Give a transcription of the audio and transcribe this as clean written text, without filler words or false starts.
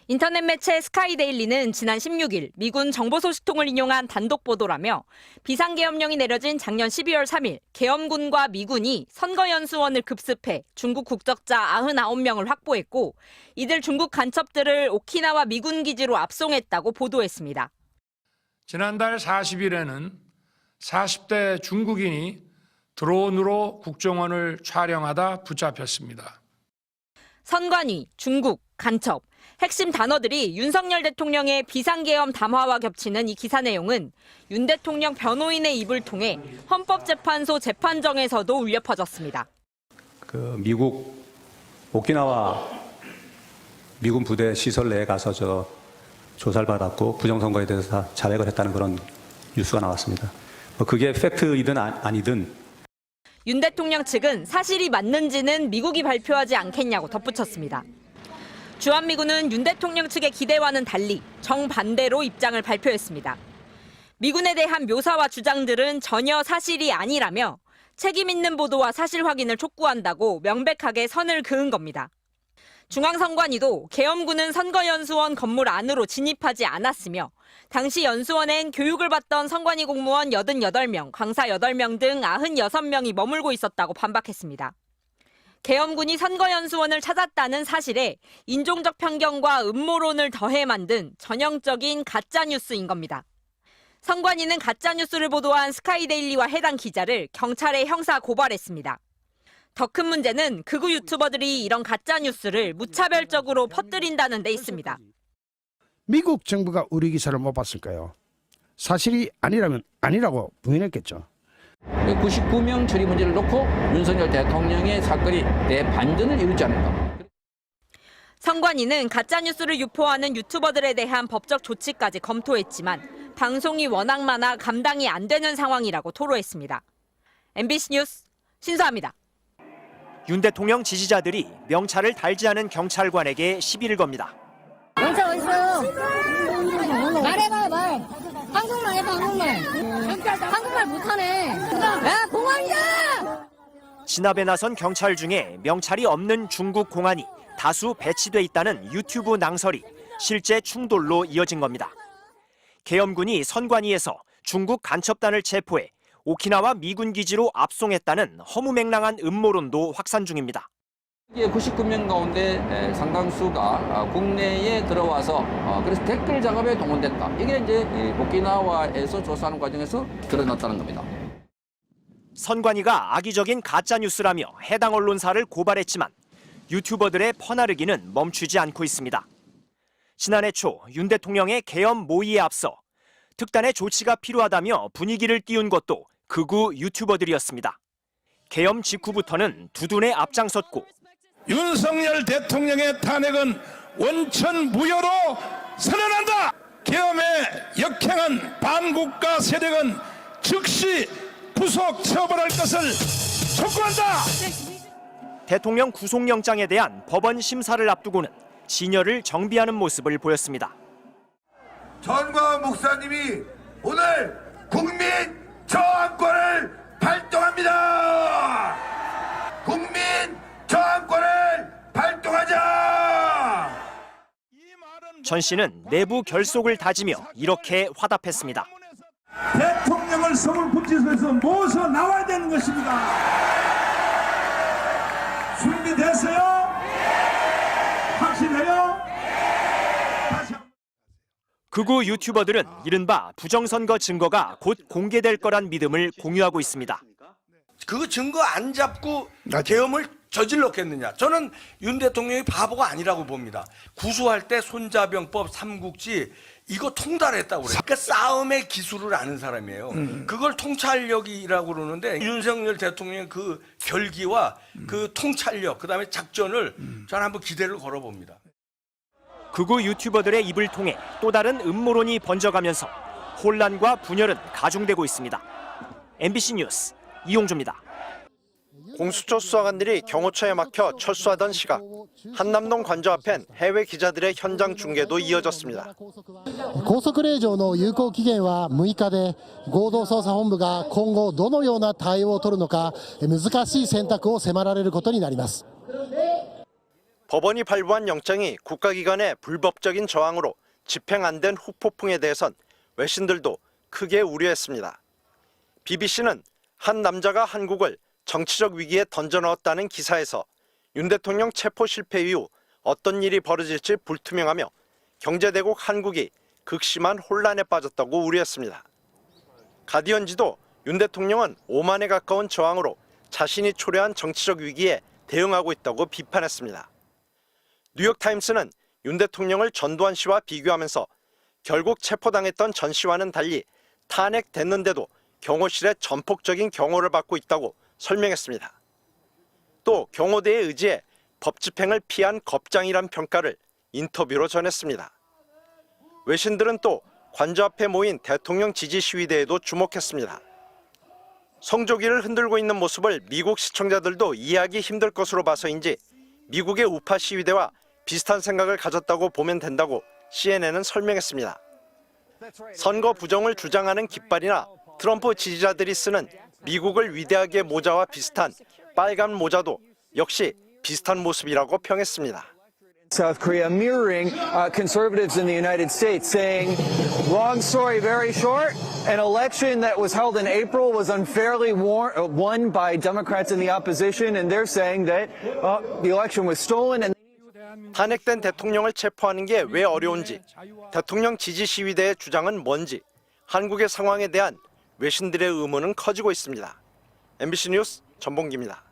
인터넷 매체 스카이데일리는 지난 16일 미군 정보소식통을 인용한 단독 보도라며 비상계엄령이 내려진 작년 12월 3일 계엄군과 미군이 선거연수원을 급습해 중국 국적자 99명을 확보했고 이들 중국 간첩들을 오키나와 미군 기지로 압송했다고 보도했습니다. 지난달 40일에는 40대 중국인이 드론으로 국정원을 촬영하다 붙잡혔습니다. 선관위, 중국, 간첩, 핵심 단어들이 윤석열 대통령의 비상계엄 담화와 겹치는 이 기사 내용은 윤 대통령 변호인의 입을 통해 헌법재판소 재판정에서도 울려 퍼졌습니다. 미국 오키나와 미군 부대 시설 내에 가서 조사를 받았고 부정선거에 대해서 다 자백을 했다는 그런 뉴스가 나왔습니다. 그게 팩트이든 아니든 윤 대통령 측은 사실이 맞는지는 미국이 발표하지 않겠냐고 덧붙였습니다. 주한미군은 윤 대통령 측의 기대와는 달리 정반대로 입장을 발표했습니다. 미군에 대한 묘사와 주장들은 전혀 사실이 아니라며 책임 있는 보도와 사실 확인을 촉구한다고 명백하게 선을 그은 겁니다. 중앙선관위도 계엄군은 선거연수원 건물 안으로 진입하지 않았으며 당시 연수원엔 교육을 받던 선관위 공무원 88명, 강사 8명 등 96명이 머물고 있었다고 반박했습니다. 계엄군이 선거연수원을 찾았다는 사실에 인종적 편견과 음모론을 더해 만든 전형적인 가짜뉴스인 겁니다. 선관위는 가짜뉴스를 보도한 스카이데일리와 해당 기자를 경찰에 형사 고발했습니다. 더 큰 문제는 극우 유튜버들이 이런 가짜뉴스를 무차별적으로 퍼뜨린다는 데 있습니다. 미국 정부가 우리 기사를 못 봤을까요? 사실이 아니라면 아니라고 부인했겠죠. 99명 처리 문제를 놓고 윤석열 대통령의 사건이 대반전을 이루지 않을까. 선관위는 가짜뉴스를 유포하는 유튜버들에 대한 법적 조치까지 검토했지만 방송이 워낙 많아 감당이 안 되는 상황이라고 토로했습니다. MBC 뉴스 신수아입니다. 윤 대통령 지지자들이 명찰을 달지 않은 경찰관에게 시비를 겁니다. 명찰 어딨어요? 말해봐요 말. 한국말 해봐 한국말. 한국말 못하네. 야 공안이다! 진압에 나선 경찰 중에 명찰이 없는 중국 공안이 다수 배치돼 있다는 유튜브 낭설이 실제 충돌로 이어진 겁니다. 계엄군이 선관위에서 중국 간첩단을 체포해 오키나와 미군 기지로 압송했다는 허무맹랑한 음모론도 확산 중입니다. 99명 가운데 상당수가 국내에 들어와서 그래서 댓글 작업에 동원됐다. 이게 이제 오키나와에서 조사하는 과정에서 드러났다는 겁니다. 선관위가 악의적인 가짜뉴스라며 해당 언론사를 고발했지만 유튜버들의 퍼나르기는 멈추지 않고 있습니다. 지난해 초 윤 대통령의 계엄 모의에 앞서 특단의 조치가 필요하다며 분위기를 띄운 것도 극우 유튜버들이었습니다. 계엄 직후부터는 두둔에 앞장섰고 윤석열 대통령의 탄핵은 원천 무효로 선언한다. 계엄에 역행한 반국가 세력은 즉시 구속 처벌할 것을 촉구한다. 대통령 구속영장에 대한 법원 심사를 앞두고는 진열을 정비하는 모습을 보였습니다. 전광훈 목사님이 오늘 국민 저항권을 발동합니다. 국민 저항권을 발동하자. 전 씨는 내부 결속을 다지며 이렇게 화답했습니다. 대통령을 서울 구치소에서 모셔 나와야 되는 것입니다. 준비됐어요? 확실해요? 극우 유튜버들은 이른바 부정선거 증거가 곧 공개될 거란 믿음을 공유하고 있습니다. 그 증거 안 잡고 계엄을 저질렀겠느냐. 저는 윤 대통령이 바보가 아니라고 봅니다. 구수할 때 손자병법, 삼국지 이거 통달했다고 그래요. 그러니까 싸움의 기술을 아는 사람이에요. 그걸 통찰력이라고 그러는데 윤석열 대통령의 그 결기와 그 통찰력, 그다음에 작전을 저는 한번 기대를 걸어봅니다. 극우 유튜버들의 입을 통해 또 다른 음모론이 번져가면서 혼란과 분열은 가중되고 있습니다. MBC 뉴스 이용주입니다. 공수처 수사관들이 경호처에 막혀 철수하던 시각, 한남동 관저 앞엔 해외 기자들의 현장 중계도 이어졌습니다. 拘束令状の有効期限は6日で、合同捜査本部が今後どのような対応を取るのか難しい選択を迫られることになります。 법원이 발부한 영장이 국가기관의 불법적인 저항으로 집행 안 된 후폭풍에 대해선 외신들도 크게 우려했습니다. BBC는 한 남자가 한국을 정치적 위기에 던져넣었다는 기사에서 윤 대통령 체포 실패 이후 어떤 일이 벌어질지 불투명하며 경제대국 한국이 극심한 혼란에 빠졌다고 우려했습니다. 가디언지도 윤 대통령은 오만에 가까운 저항으로 자신이 초래한 정치적 위기에 대응하고 있다고 비판했습니다. 뉴욕타임스는 윤 대통령을 전두환 씨와 비교하면서 결국 체포당했던 전 씨와는 달리 탄핵됐는데도 경호실의 전폭적인 경호를 받고 있다고 설명했습니다. 또 경호대에 의지해 법 집행을 피한 겁장이란 평가를 인터뷰로 전했습니다. 외신들은 또 관저 앞에 모인 대통령 지지 시위대에도 주목했습니다. 성조기를 흔들고 있는 모습을 미국 시청자들도 이해하기 힘들 것으로 봐서인지 미국의 우파 시위대와 비슷한 생각을 가졌다고 보면 된다고 CNN은 설명했습니다. 선거 부정을 주장하는 깃발이나 트럼프 지지자들이 쓰는 미국을 위대하게 모자와 비슷한 빨간 모자도 역시 비슷한 모습이라고 평했습니다. South Korea mirroring conservatives in the United States saying, long story very short, an election that was held in April was unfairly won by Democrats in the opposition, and they're saying that the election was stolen. And 탄핵된 대통령을 체포하는 게 왜 어려운지, 대통령 지지 시위대의 주장은 뭔지, 한국의 상황에 대한 외신들의 의문은 커지고 있습니다. MBC 뉴스 전봉기입니다.